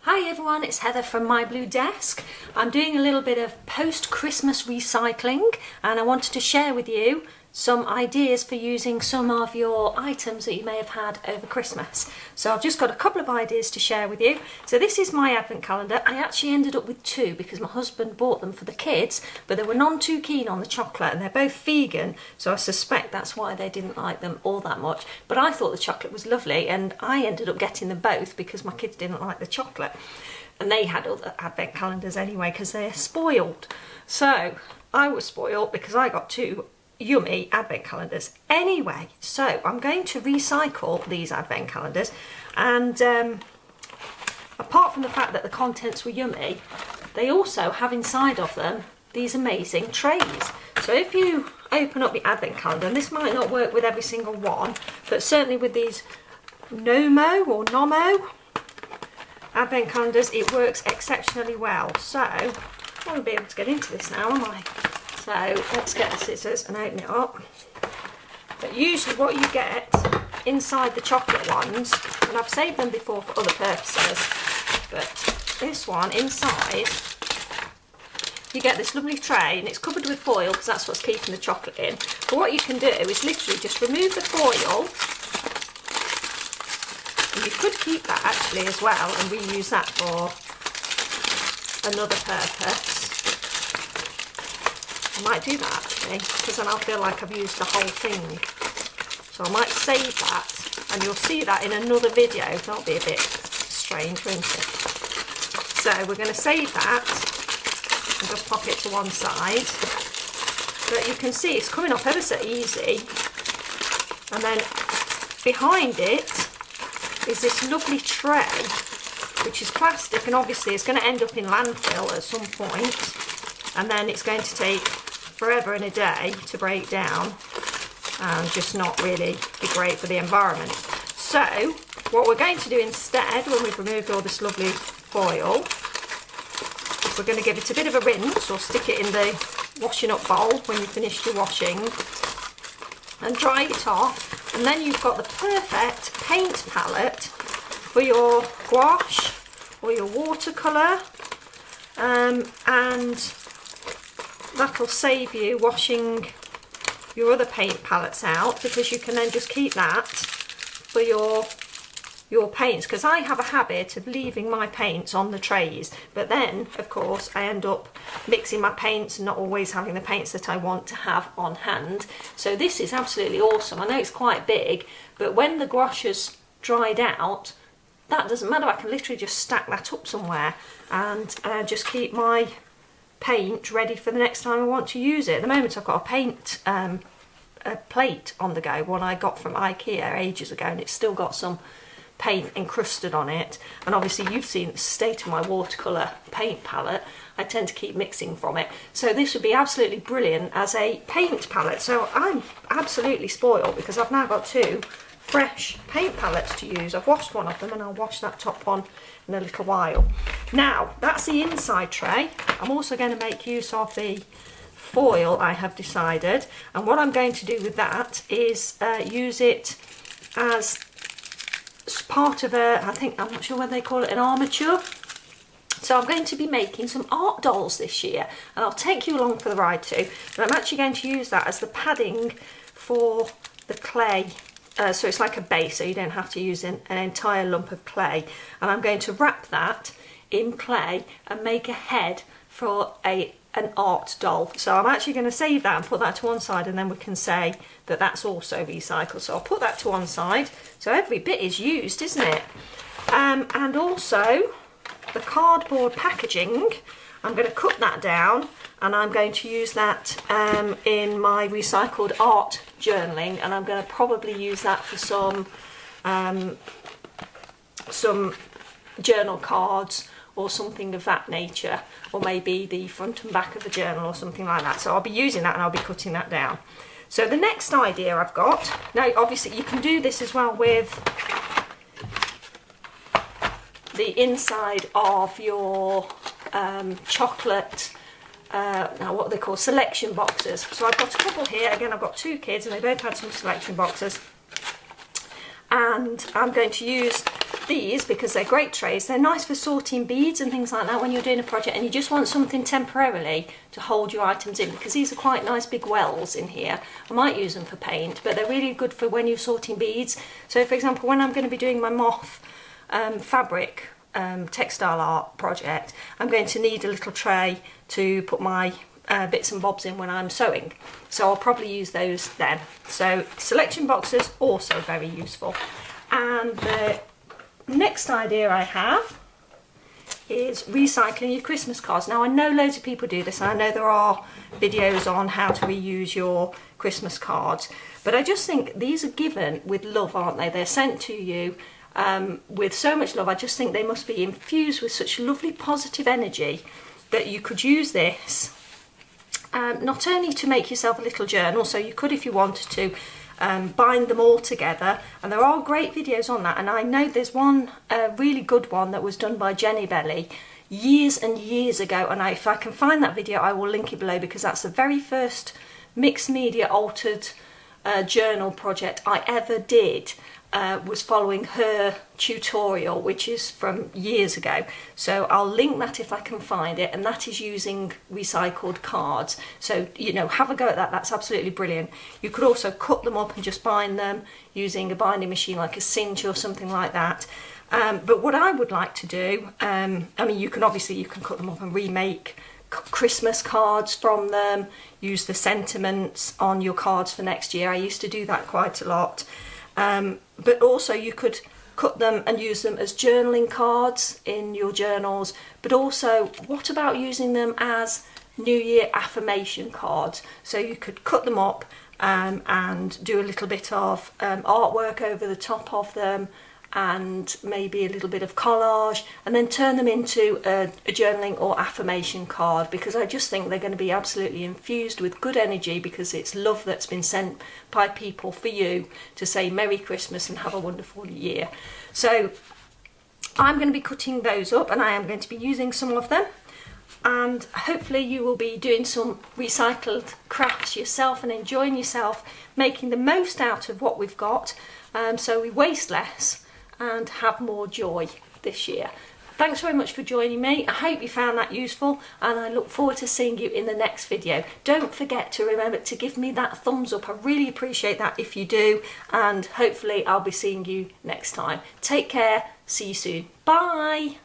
Hi everyone, it's Heather from My Blue Desk. I'm doing a little bit of post-Christmas recycling and I wanted to share with you some ideas for using some of your items that you may have had over Christmas. So I've just got a couple of ideas to share with you. So this is my advent calendar. I actually ended up with two because my husband bought them for the kids, but they were none too keen on the chocolate and they're both vegan, so I suspect that's why they didn't like them all that much. But I thought the chocolate was lovely and I ended up getting them both because my kids didn't like the chocolate. And they had other advent calendars anyway because they're spoiled. So I was spoiled because I got two yummy advent calendars anyway. So I'm going to recycle these advent calendars, and apart from the fact that the contents were yummy, they also have inside of them these amazing trays. So if you open up the advent calendar, and this might not work with every single one, but certainly with these Nomo or Nomo advent calendars it works exceptionally well. So I won't be able to get into this now, am I? So let's get the scissors and open it up. But usually what you get inside the chocolate ones, and I've saved them before for other purposes, but this one inside, you get this lovely tray and it's covered with foil because that's what's keeping the chocolate in. But what you can do is literally just remove the foil, and you could keep that actually as well and reuse that for another purpose. I might do that actually, because then I'll feel like I've used the whole thing. So I might save that, and you'll see that in another video. That'll be a bit strange, won't it? So we're going to save that and just pop it to one side. But you can see it's coming off ever so easy. And then behind it is this lovely tray, which is plastic, and obviously it's going to end up in landfill at some point. And then it's going to take forever and a day to break down and just not really be great for the environment. So what we're going to do instead, when we've removed all this lovely foil, we're going to give it a bit of a rinse, or stick it in the washing up bowl when you've finished your washing, and dry it off. And then you've got the perfect paint palette for your gouache or your watercolour, and that'll save you washing your other paint palettes out, because you can then just keep that for your paints. Because I have a habit of leaving my paints on the trays, but then of course I end up mixing my paints and not always having the paints that I want to have on hand. So this is absolutely awesome. I know it's quite big, but when the gouache has dried out, that doesn't matter. I can literally just stack that up somewhere and just keep my paint ready for the next time I want to use it. At the moment I've got a paint a plate on the go, one I got from IKEA ages ago, and it's still got some paint encrusted on it. And obviously you've seen the state of my watercolour paint palette. I tend to keep mixing from it, so this would be absolutely brilliant as a paint palette. So I'm absolutely spoiled because I've now got two fresh paint palettes to use. I've washed one of them and I'll wash that top one in a little while. Now that's the inside tray. I'm also going to make use of the foil, I have decided, and what I'm going to do with that is use it as part of a, I'm not sure whether they call it an armature. So I'm going to be making some art dolls this year, and I'll take you along for the ride too. But I'm actually going to use that as the padding for the clay. So it's like a base, so you don't have to use an entire lump of clay. And I'm going to wrap that in clay and make a head for an art doll. So I'm actually going to save that and put that to one side, and then we can say that that's also recycled. So I'll put that to one side. So every bit is used, isn't it? And also the cardboard packaging, I'm going to cut that down, and I'm going to use that in my recycled art journaling, and I'm going to probably use that for some journal cards or something of that nature, or maybe the front and back of a journal or something like that. So I'll be using that and I'll be cutting that down. So the next idea I've got, now obviously you can do this as well with the inside of your chocolate, now what they call selection boxes. So I've got a couple here. Again, I've got two kids and they both had some selection boxes, and I'm going to use these, because they're great trays, they're nice for sorting beads and things like that when you're doing a project and you just want something temporarily to hold your items in, because these are quite nice big wells in here. I might use them for paint, but they're really good for when you're sorting beads. So for example, when I'm going to be doing my moth fabric textile art project, I'm going to need a little tray to put my bits and bobs in when I'm sewing, so I'll probably use those then. So selection boxes, also very useful. And the next idea I have is recycling your Christmas cards. Now I know loads of people do this, and I know there are videos on how to reuse your Christmas cards, but I just think these are given with love, aren't they? They're sent to you with so much love. I just think they must be infused with such lovely positive energy that you could use this not only to make yourself a little journal, so you could, if you wanted to, bind them all together, and there are great videos on that. And I know there's one really good one that was done by Jenny Belly years and years ago, and if I can find that video I will link it below, because that's the very first mixed media altered journal project I ever did. Was following her tutorial, which is from years ago, so I'll link that if I can find it, and that is using recycled cards. So you know, have a go at that, that's absolutely brilliant. You could also cut them up and just bind them using a binding machine like a Cinch or something like that. But what I would like to do, I mean, you can cut them up and remake Christmas cards from them, use the sentiments on your cards for next year. I used to do that quite a lot. But also you could cut them and use them as journaling cards in your journals. But also, what about using them as New Year affirmation cards? So you could cut them up and do a little bit of artwork over the top of them, and maybe a little bit of collage, and then turn them into a journaling or affirmation card, because I just think they're going to be absolutely infused with good energy, because it's love that's been sent by people for you to say Merry Christmas and have a wonderful year. So I'm going to be cutting those up, and I am going to be using some of them, and hopefully you will be doing some recycled crafts yourself and enjoying yourself, making the most out of what we've got, so we waste less and have more joy this year. Thanks very much for joining me. I hope you found that useful, and I look forward to seeing you in the next video. Don't forget to remember to give me that thumbs up. I really appreciate that if you do, and hopefully I'll be seeing you next time. Take care. See you soon. Bye.